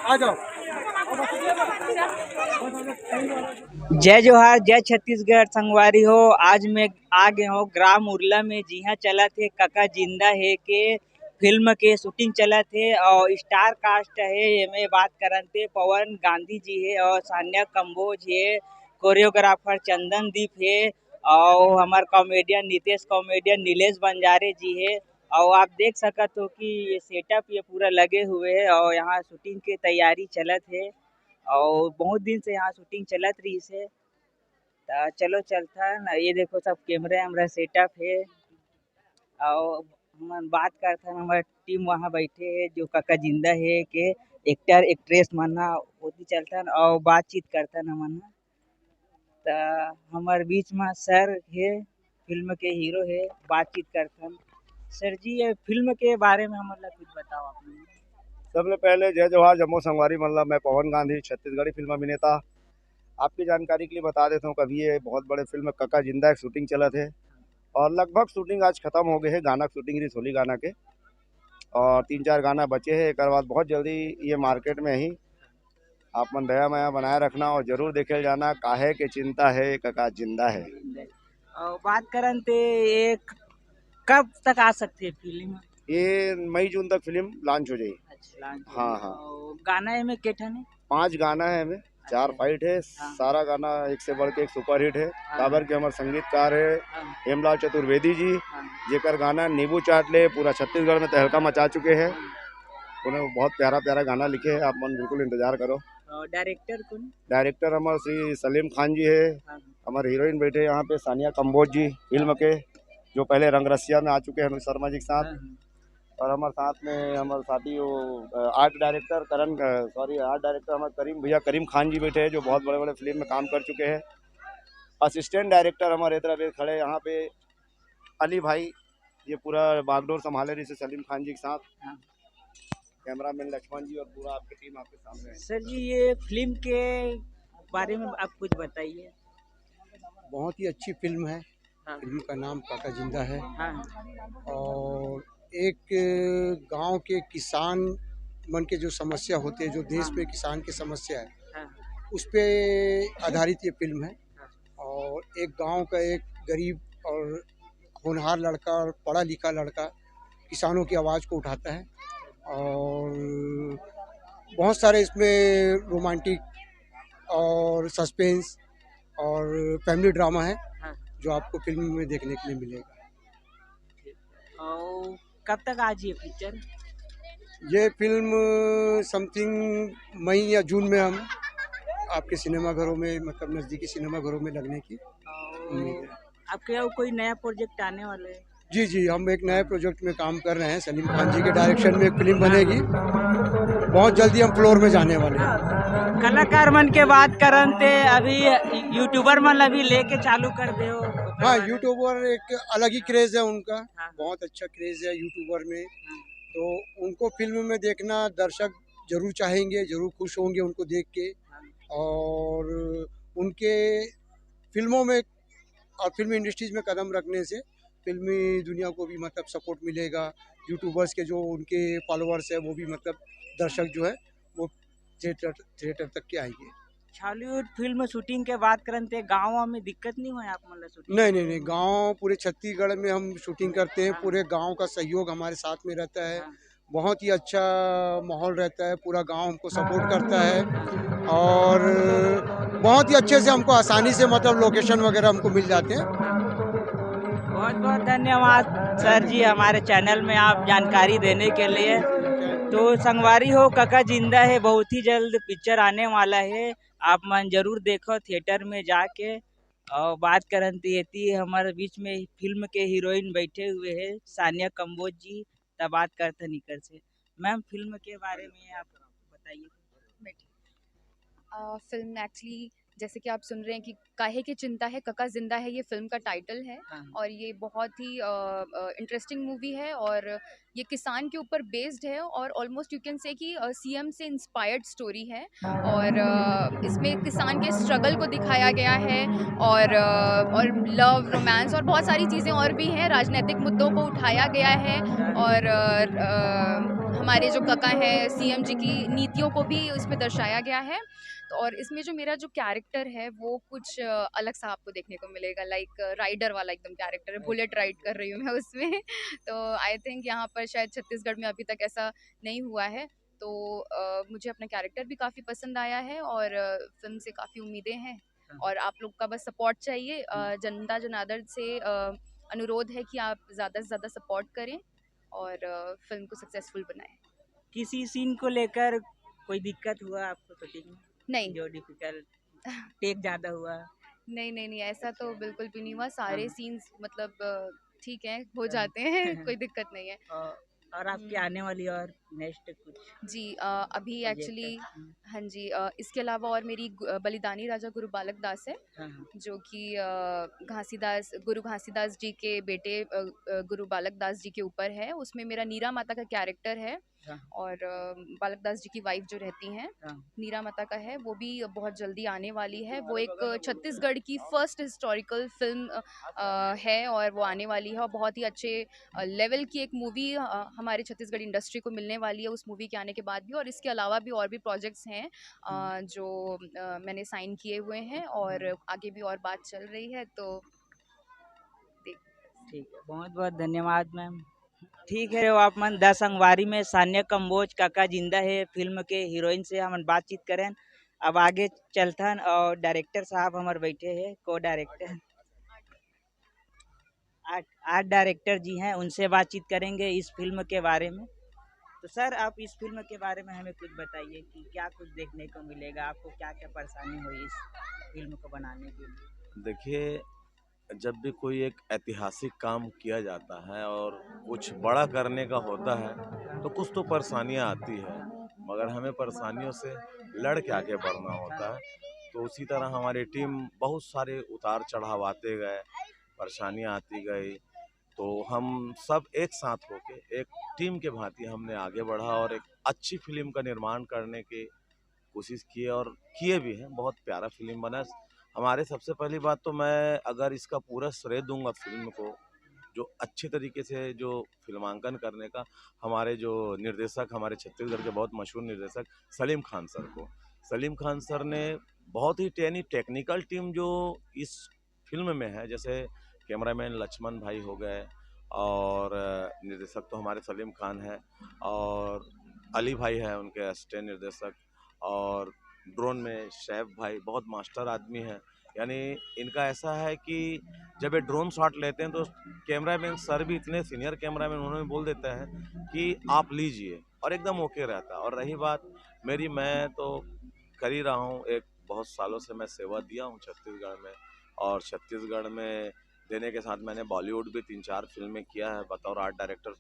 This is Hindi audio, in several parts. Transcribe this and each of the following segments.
आ जाओ। जय जोहार, जय छत्तीसगढ़। संगवारी हो, आज मैं आ गए हो ग्राम उरला में, जिहा चला थे काका जिंदा है के फिल्म के शूटिंग चला थे और स्टार कास्ट है। एमे बात करन थे पवन गांधी जी है और सान्या कंबोज है, कोरियोग्राफर चंदनदीप है और हमार कॉमेडियन नितेश कॉमेडियन नीलेश बंजारे जी है। और आप देख सकत हो कि ये सेटअप ये पूरा लगे हुए है और यहाँ शूटिंग की तैयारी चलत है और बहुत दिन से यहाँ शूटिंग चलत रही है। चलो चलता ना, ये देखो सब कैमरा वैमरा सेटअप है और हम बात करते हैं। हमारा टीम वहाँ बैठे है जो काका जिंदा है के एक्टर एक्ट्रेस मना होती चलता और बातचीत करता हमन। हमारे बीच में सर है, फिल्म के हीरो है, बातचीत करथन। सर जी, ये फिल्म के बारे में हमें कुछ बताओ आप। सबसे पहले जय जवाहर जम्मू संगवारी मतलब मैं पवन गांधी छत्तीसगढ़ी फिल्म अभिनेता। आपकी जानकारी के लिए बता देता हूँ, कभी ये बहुत बड़े फिल्म काका जिंदा एक शूटिंग चला थे और लगभग शूटिंग आज खत्म हो गए है। गाना शूटिंग रही सोली गाना के और 3-4 गाना बचे हैं। एक बाद बहुत जल्दी ये मार्केट में ही आप मन दया माया बनाए रखना और जरूर देखे जाना। काहे के चिंता है काका जिंदा है। और बात करन ते एक कब तक आ सकती है फिल्म? ये मई जून तक फिल्म लॉन्च हो जाएगी। अच्छा, हाँ हाँ, गाना में केठन है? 5 गाना है हमें, 4 फाइट है। सारा गाना एक से बढ़ के एक सुपर हिट है। काबर के हमारे संगीतकार है हेमलाल चतुर्वेदी जी, जेकर गाना नींबू चाट ले पूरा छत्तीसगढ़ में तहलका मचा चुके हैं। उन्हें बहुत प्यारा प्यारा गाना लिखे हैं, आप मन बिल्कुल इंतजार करो। डायरेक्टर कौन? डायरेक्टर हमारे श्री सलीम खान जी है। हमारे हीरोइन बैठे यहाँ पे सानिया कंबोज जी, फिल्म के जो पहले रंगरसिया में आ चुके हैं अनुज शर्मा जी के साथ। और हमारे साथ में हमारे साथी वो आर्ट डायरेक्टर आर्ट डायरेक्टर हमारे करीम भैया करीम खान जी बैठे हैं, जो बहुत बड़े बड़े फिल्म में काम कर चुके हैं। असिस्टेंट डायरेक्टर हमारे इतना पे खड़े यहाँ पे अली भाई, ये पूरा बागडोर संभाले रही से सलीम खान जी के साथ। कैमरामैन लक्ष्मण जी और पूरा आपकी टीम आपके सामने है। सर जी, ये फिल्म के बारे में आप कुछ बताइए। बहुत ही अच्छी फिल्म है। फिल्म का नाम काका जिंदा है। और एक गांव के किसान मन के जो समस्या होते हैं, जो देश में किसान की समस्या है, उस पे आधारित ये फिल्म है। और एक गांव का एक गरीब और होनहार लड़का और पढ़ा लिखा लड़का किसानों की आवाज़ को उठाता है। और बहुत सारे इसमें रोमांटिक और सस्पेंस और फैमिली ड्रामा है, जो आपको फिल्म में देखने के लिए मिलेगा। और कब तक आज ये पिक्चर? ये फिल्म समथिंग मई या जून में हम आपके सिनेमाघरों में, मतलब नज़दीकी सिनेमाघरों में लगने की उम्मीद है। आपके यहाँ कोई नया प्रोजेक्ट आने वाला है? जी जी, हम एक नए प्रोजेक्ट में काम कर रहे हैं। सलीम खान जी के डायरेक्शन में एक फिल्म बनेगी, बहुत जल्दी हम फ्लोर में जाने वाले हैं। कलाकार मन के बात करन ते अभी यूट्यूबर मन अभी लेके चालू कर दे हो। हाँ, यूट्यूबर एक अलग ही क्रेज है उनका, बहुत अच्छा क्रेज है यूट्यूबर में। तो उनको फिल्म में देखना दर्शक जरूर चाहेंगे, जरूर खुश होंगे उनको देख के। और उनके फिल्मों में और फिल्म इंडस्ट्रीज में कदम रखने से फिल्मी दुनिया को भी मतलब सपोर्ट मिलेगा। यूट्यूबर्स के जो उनके फॉलोअर्स है वो भी मतलब दर्शक जो है वो थिएटर तक के आएंगे। हॉलीवुड फिल्म शूटिंग के बात करन ते गाँव में दिक्कत नहीं हुआ आप मतलब शूटिंग? नहीं, गांव पूरे छत्तीसगढ़ में हम शूटिंग करते हैं। पूरे गांव का सहयोग हमारे साथ में रहता है। बहुत ही अच्छा माहौल रहता है, पूरा गांव हमको सपोर्ट करता है। और बहुत ही अच्छे से हमको आसानी से मतलब लोकेशन वगैरह हमको मिल जाते हैं। बहुत बहुत धन्यवाद सर जी, हमारे चैनल में आप जानकारी देने के लिए। तो संगवारी हो, काका जिंदा है बहुत ही जल्द पिक्चर आने वाला है, आप मन जरूर देखो थिएटर में जाके। और बात करन थी हमारे बीच में फिल्म के हीरोइन बैठे हुए हैं सानिया कंबोज जी, तब बात करते निकर से। मैम, फिल्म के बारे में आप बताइए। फिल्म एक्चुअली जैसे कि आप सुन रहे हैं कि काहे की चिंता है कका जिंदा है, ये फिल्म का टाइटल है। और ये बहुत ही इंटरेस्टिंग मूवी है और ये किसान के ऊपर बेस्ड है और ऑलमोस्ट यू कैन से कि सीएम से इंस्पायर्ड स्टोरी है। और इसमें किसान के स्ट्रगल को दिखाया गया है और लव रोमांस और बहुत सारी चीज़ें और भी हैं, राजनीतिक मुद्दों को उठाया गया है। और हमारे जो कका हैं सीएम जी की नीतियों को भी इसमें दर्शाया गया है। तो और इसमें जो मेरा जो कैरेक्टर है वो कुछ अलग सा आपको देखने को मिलेगा, लाइक राइडर वाला एकदम कैरेक्टर है, बुलेट राइड कर रही हूँ मैं उसमें। तो आई थिंक यहाँ पर शायद छत्तीसगढ़ में अभी तक ऐसा नहीं हुआ है। तो मुझे अपना कैरेक्टर भी काफ़ी पसंद आया है और फिल्म से काफ़ी उम्मीदें हैं और आप लोग का बस सपोर्ट चाहिए। जनता जनार्दन से अनुरोध है कि आप ज़्यादा से ज़्यादा सपोर्ट करें और फिल्म को सक्सेसफुल बनाएं। किसी सीन को लेकर कोई दिक्कत हुआ आपको शूटिंग में, नहीं जो डिफिकल्ट टेक ज्यादा हुआ? नहीं नहीं नहीं, ऐसा तो बिल्कुल भी नहीं हुआ। सारे हाँ। सीन्स मतलब ठीक है, हो जाते हैं कोई दिक्कत नहीं है। और आपकी आने वाली और नेक्स्ट कुछ जी अभी प्रोजेक्ट? एक्चुअली हाँ जी, इसके अलावा और मेरी बलिदानी राजा गुरु बालक दास है, हाँ हाँ जो कि घासीदास गुरु घासीदास जी के बेटे गुरु बालक दास जी के ऊपर है। उसमें मेरा नीरा माता का कैरेक्टर है हाँ और बालक दास जी की वाइफ जो रहती हैं हाँ नीरा माता का है, वो भी बहुत जल्दी आने वाली है। वो एक छत्तीसगढ़ की फर्स्ट हिस्टोरिकल फिल्म है और वो आने वाली है और बहुत ही अच्छे लेवल की एक मूवी हमारे छत्तीसगढ़ इंडस्ट्री को मिलने वाली है उस मूवी के आने के बाद भी। और इसके अलावा भी और भी प्रोजेक्ट्स हैं जो मैंने साइन किए हुए हैं और आगे भी और बात चल रही है। तो देख ठीक है, बहुत बहुत धन्यवाद मैम। ठीक है, वो आप मन 10 संगवारी में सान्या कंबोज काका जिंदा है फिल्म के हीरोइन से हम बातचीत करें। अब आगे चलथन और डायरेक्टर साहब हमारे बैठे हैं, को डायरेक्टर आर्ट डायरेक्टर जी हैं, उनसे बातचीत करेंगे इस फिल्म के बारे में। तो सर आप इस फिल्म के बारे में हमें कुछ बताइए कि क्या कुछ देखने को मिलेगा, आपको क्या क्या परेशानी हुई इस फिल्म को बनाने के लिए? देखिए, जब भी कोई एक ऐतिहासिक काम किया जाता है और कुछ बड़ा करने का होता है तो कुछ तो परेशानियां आती है, मगर हमें परेशानियों से लड़ के आगे बढ़ना होता है। तो उसी तरह हमारी टीम बहुत सारे उतार चढ़ाव आते गए, परेशानियां आती गई, तो हम सब एक साथ होके एक टीम के भांति हमने आगे बढ़ा और एक अच्छी फिल्म का निर्माण करने की कोशिश की और किए भी हैं। बहुत प्यारा फिल्म बना। हमारे सबसे पहली बात तो मैं अगर इसका पूरा श्रेय दूंगा फिल्म को, जो अच्छे तरीके से जो फिल्मांकन करने का, हमारे जो निर्देशक, हमारे छत्तीसगढ़ के बहुत मशहूर निर्देशक सलीम खान सर को। सलीम खान सर ने बहुत ही टेक्निकल टीम जो इस फिल्म में है, जैसे कैमरामैन लक्ष्मण भाई हो गए और निर्देशक तो हमारे सलीम खान है और अली भाई है उनके असिस्टेंट निर्देशक, और ड्रोन में शैफ भाई बहुत मास्टर आदमी है। यानी इनका ऐसा है कि जब ये ड्रोन शॉट लेते हैं तो कैमरामैन सर भी इतने सीनियर कैमरामैन, उन्होंने बोल देते हैं कि आप लीजिए और एकदम ओके रहता है। और रही बात मेरी, मैं तो कर ही रहा हूँ, एक बहुत सालों से मैं सेवा दिया हूँ छत्तीसगढ़ में, और छत्तीसगढ़ में देने के साथ मैंने बॉलीवुड भी 3-4 फिल्में किया है बतौर आर्ट डायरेक्टर,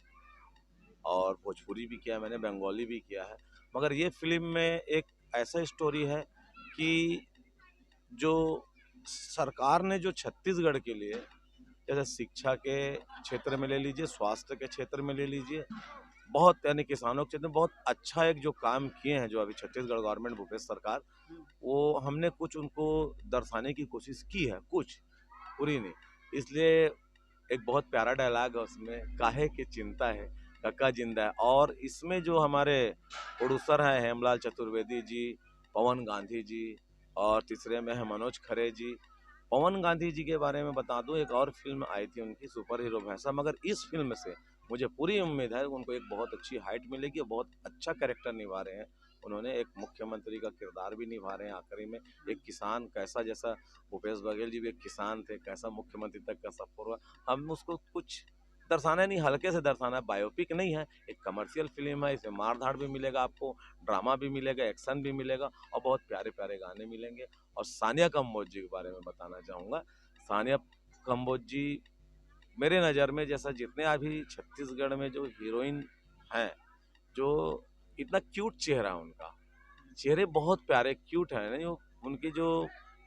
और भोजपुरी भी किया है मैंने, बंगाली भी किया है। मगर ये फिल्म में एक ऐसा स्टोरी है कि जो सरकार ने जो छत्तीसगढ़ के लिए, जैसे शिक्षा के क्षेत्र में ले लीजिए, स्वास्थ्य के क्षेत्र में ले लीजिए, बहुत यानी किसानों के क्षेत्र में बहुत अच्छा एक जो काम किए हैं जो अभी छत्तीसगढ़ गवर्नमेंट भूपेश सरकार, वो हमने कुछ उनको दर्शाने की कोशिश की है, कुछ पूरी नहीं। इसलिए एक बहुत प्यारा डायलॉग है उसमें, काहे की चिंता है कक्का जिंदा है। और इसमें जो हमारे प्रोड्यूसर हैं हेमलाल चतुर्वेदी जी, पवन गांधी जी, और तीसरे में है मनोज खरे जी। पवन गांधी जी के बारे में बता दूं, एक और फिल्म आई थी उनकी सुपर हीरो भैंसा, मगर इस फिल्म से मुझे पूरी उम्मीद है उनको एक बहुत अच्छी हाइट मिलेगी, बहुत अच्छा कैरेक्टर निभा रहे हैं उन्होंने, एक मुख्यमंत्री का किरदार भी निभा रहे हैं आखिरी में, एक किसान कैसा, जैसा भूपेश बघेल जी भी एक किसान थे, कैसा मुख्यमंत्री तक का सफर हुआ, हम उसको कुछ दर्शाना नहीं, हल्के से दर्शाना है, बायोपिक नहीं है, एक कमर्शियल फिल्म है। इसमें मार धाड़ भी मिलेगा आपको, ड्रामा भी मिलेगा, एक्शन भी मिलेगा और बहुत प्यारे प्यारे गाने मिलेंगे। और सानिया कंबोज जी के बारे में बताना चाहूँगा। सानिया कंबोज जी मेरे नज़र में, जैसा जितने अभी छत्तीसगढ़ में जो हीरोइन हैं, जो इतना क्यूट चेहरा उनका, चेहरे बहुत प्यारे क्यूट हैं, नहीं उनकी जो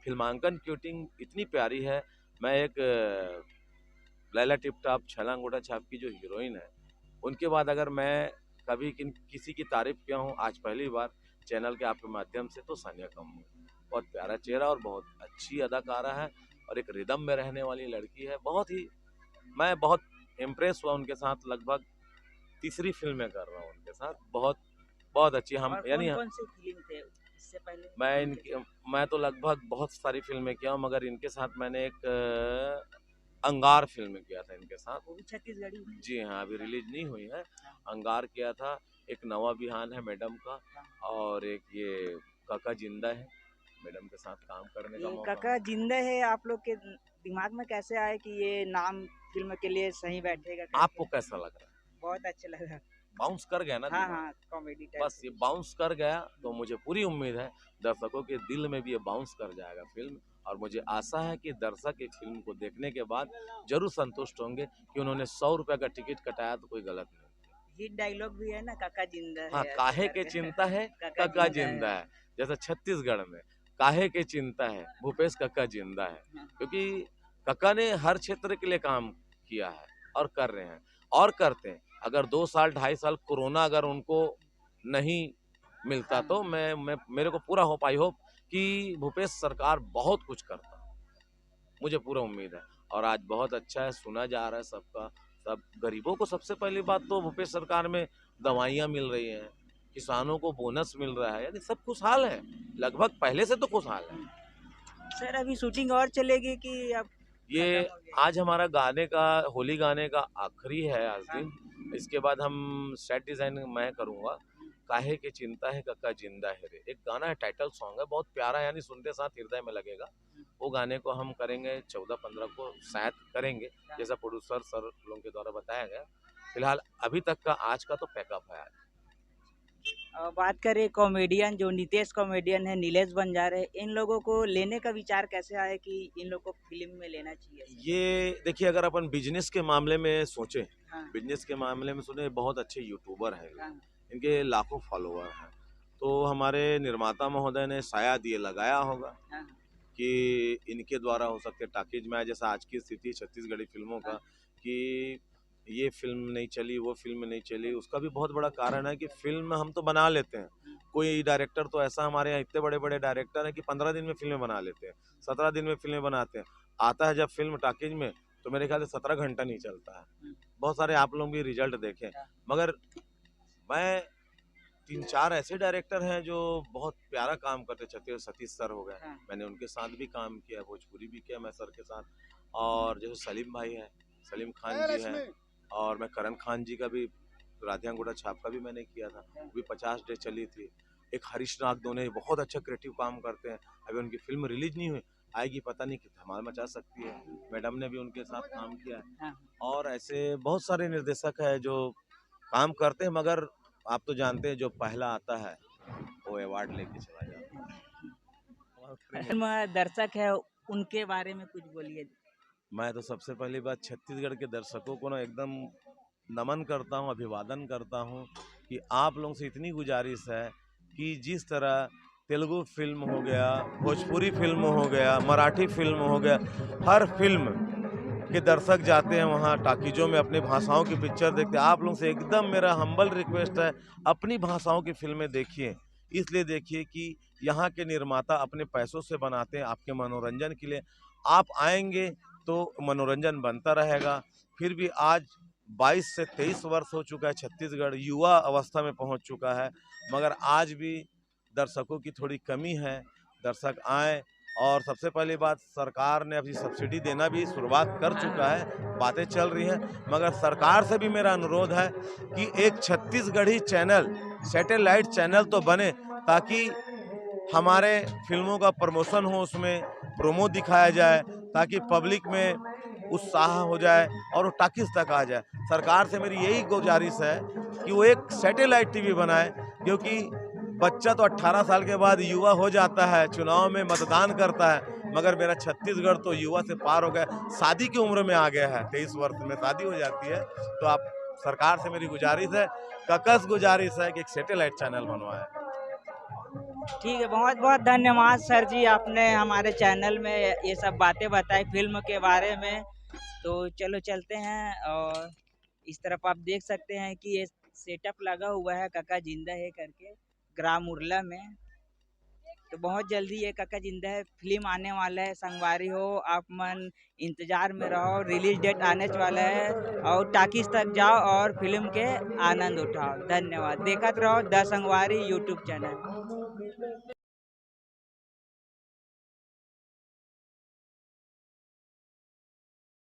फिल्मांकन शूटिंग इतनी प्यारी है। मैं एक लैला टिप टॉप छैला अंगूठा छाप की जो हीरोइन है, उनके बाद अगर मैं कभी किसी की तारीफ किया हूँ आज पहली बार चैनल के आपके माध्यम से, तो सानिया कपूर। बहुत प्यारा चेहरा और बहुत अच्छी अदाकारा है और एक रिदम में रहने वाली लड़की है। मैं बहुत इम्प्रेस हुआ उनके साथ। लगभग तीसरी फिल्म में कर रहा हूँ उनके साथ। बहुत बहुत अच्छी। हम और यानी कौन सी फिल्म थे इससे पहले? मैं तो लगभग बहुत सारी फिल्में किया हूँ, मगर इनके साथ मैंने एक अंगार फिल्म किया था इनके साथ। वो भी छत्तीसगढ़ी है? जी हाँ, अभी रिलीज नहीं हुई है। अंगार किया था। एक नवा बिहान है मैडम का, और एक ये काका जिंदा है, मैडम के साथ काम करने का ये मौका। काका जिंदा है आप लोग के दिमाग में कैसे आया कि ये नाम फिल्म के लिए सही बैठेगा? आपको कैसा लग रहा है? बहुत अच्छा लगा। बाउंस कर गया ना? हाँ हाँ, कॉमेडी टाइप। बस ये बाउंस कर गया, तो मुझे पूरी उम्मीद है दर्शकों के दिल में भी ये बाउंस कर जाएगा फिल्म। और मुझे आशा है कि दर्शक इस फिल्म को देखने के बाद जरूर संतुष्ट होंगे कि उन्होंने 100 रुपए का टिकट कटाया तो कोई गलत नहीं। हिट डायलॉग भी है ना, काका जिंदा है। हाँ, काहे के चिंता है काका जिंदा है। जैसा छत्तीसगढ़ में काहे के चिंता है, भूपेश काका जिंदा है। क्योंकि काका ने हर क्षेत्र के लिए काम किया है और कर रहे हैं और करते हैं। अगर 2 साल 2.5 साल कोरोना अगर उनको नहीं मिलता तो मेरे को पूरा होप, आई होप कि भूपेश सरकार बहुत कुछ करता। मुझे पूरा उम्मीद है। और आज बहुत अच्छा है, सुना जा रहा है सबका। सब गरीबों को सबसे पहली बात तो भूपेश सरकार में दवाइयाँ मिल रही हैं, किसानों को बोनस मिल रहा है, यानी सब खुशहाल है। लगभग पहले से तो खुशहाल है। सर अभी शूटिंग और चलेगी कि अब ये आज हमारा होली गाने का आखिरी है आज दिन। इसके बाद हम सेट डिजाइन मैं करूँगा। काहे के चिंता है काका जिंदा है रे, एक गाना है, टाइटल सॉन्ग है, बहुत प्यारा, यानी सुनते साथ हृदय में लगेगा। वो गाने को हम करेंगे 14-15 को शायद करेंगे, जैसा प्रोड्यूसर सर लोगों के द्वारा बताया गया। फिलहाल अभी तक का आज का तो पैकअप है। बात करें कॉमेडियन, जो नितेश कॉमेडियन है, नीलेश बंजारे, इन लोगों को लेने का विचार कैसे आया कि इन लोगों को फिल्म में लेना चाहिए? ये देखिए, अगर अपन बिजनेस के मामले में सोचें, हाँ। बिजनेस के मामले में सुने, बहुत अच्छे यूट्यूबर हैं, हाँ। इनके लाखों फॉलोअर हैं। तो हमारे निर्माता महोदय ने शायद ये लगाया होगा हाँ। कि इनके द्वारा हो सकते टाकीज में, जैसा आज की स्थिति छत्तीसगढ़ी फिल्मों का, कि ये फिल्म नहीं चली, वो फिल्म नहीं चली। उसका भी बहुत बड़ा कारण है कि फिल्म हम तो बना लेते हैं। कोई डायरेक्टर तो ऐसा, हमारे यहाँ इतने बड़े बड़े डायरेक्टर हैं कि 15 दिन में फिल्में बना लेते हैं, 17 दिन में फिल्में बनाते हैं। आता है जब फिल्म टाकीज में तो मेरे ख्याल से 17 घंटा नहीं चलता है। बहुत सारे आप लोग भी रिजल्ट देखें। मगर मैं 3-4 ऐसे डायरेक्टर हैं जो बहुत प्यारा काम करते। छत्तीस सतीश सर हो गए, मैंने उनके साथ भी काम किया, भोजपुरी भी किया मैं सर के साथ। और जैसे सलीम भाई हैं, सलीम खान जी हैं, और मैं करण खान जी का भी राधिया अंगूठा छाप का भी मैंने किया था, वो भी 50 डे चली थी। एक हरीश नाग दोने बहुत अच्छा क्रिएटिव काम करते हैं, अभी उनकी फिल्म रिलीज नहीं हुई, आएगी पता नहीं कि धमाल मचा सकती है। मैडम ने भी उनके साथ काम किया है। और ऐसे बहुत सारे निर्देशक हैं जो काम करते हैं, मगर आप तो जानते हैं जो पहला आता है वो अवार्ड लेके चला जाता है। दर्शक है, उनके बारे में कुछ बोलिए। मैं तो सबसे पहली बात छत्तीसगढ़ के दर्शकों को ना एकदम नमन करता हूँ, अभिवादन करता हूँ कि आप लोगों से इतनी गुजारिश है कि जिस तरह तेलुगु फिल्म हो गया, भोजपुरी फिल्म हो गया, मराठी फिल्म हो गया, हर फिल्म के दर्शक जाते हैं वहाँ टाकीजों में, अपनी भाषाओं की पिक्चर देखते हैं। आप लोगों से एकदम मेरा हम्बल रिक्वेस्ट है, अपनी भाषाओं की फिल्में देखिए। इसलिए देखिए कि यहाँ के निर्माता अपने पैसों से बनाते हैं आपके मनोरंजन के लिए। आप आएंगे तो मनोरंजन बनता रहेगा। फिर भी आज 22 से 23 वर्ष हो चुका है, छत्तीसगढ़ युवा अवस्था में पहुँच चुका है, मगर आज भी दर्शकों की थोड़ी कमी है। दर्शक आएँ। और सबसे पहली बात, सरकार ने अभी सब्सिडी देना भी शुरुआत कर चुका है, बातें चल रही हैं, मगर सरकार से भी मेरा अनुरोध है कि एक छत्तीसगढ़ी चैनल, सैटेलाइट चैनल तो बने, ताकि हमारे फिल्मों का प्रमोशन हो, उसमें प्रोमो दिखाया जाए, ताकि पब्लिक में उत्साह हो जाए और वो टाकीज तक आ जाए। सरकार से मेरी यही गुजारिश है कि वो एक सैटेलाइट टीवी बनाए, क्योंकि बच्चा तो 18 साल के बाद युवा हो जाता है, चुनाव में मतदान करता है, मगर मेरा छत्तीसगढ़ तो युवा से पार हो गया, शादी की उम्र में आ गया है, 23 वर्ष में शादी हो जाती है। तो आप सरकार से मेरी गुजारिश है, ककस गुजारिश है कि एक सैटेलाइट चैनल बनवाएं। ठीक है, बहुत बहुत धन्यवाद सर जी, आपने हमारे चैनल में ये सब बातें बताई फिल्म के बारे में। तो चलो चलते हैं, और इस तरफ आप देख सकते हैं कि ये सेटअप लगा हुआ है काका जिंदा है करके ग्राम उरला में। तो बहुत जल्दी ये काका जिंदा है फिल्म आने वाला है। संगवारी हो, आप मन इंतजार में रहो, रिलीज डेट आने वाला है, और टाकीज तक जाओ और फिल्म के आनंद उठाओ। धन्यवाद, देखते रहो द संगवारी यूट्यूब चैनल।